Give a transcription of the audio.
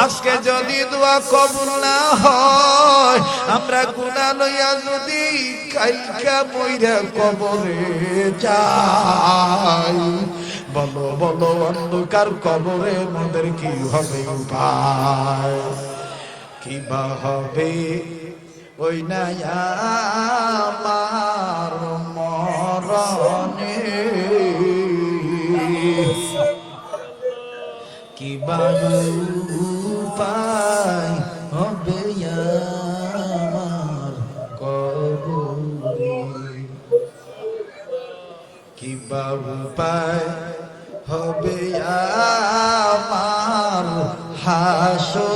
আজকে যদি দোয়া কবুল না হয়, আমরা গুনাহ লইয়া যদি কালকা মইরা কবরে যাই, বলো বলো অন্ধকার কবরে আমাদের কি হবে উপায়? কি বা হবে ওই না আমার মরণে, কি বা উপায় হবে আমার কবরে, কি বা উপায় হবে আমার হাসরে।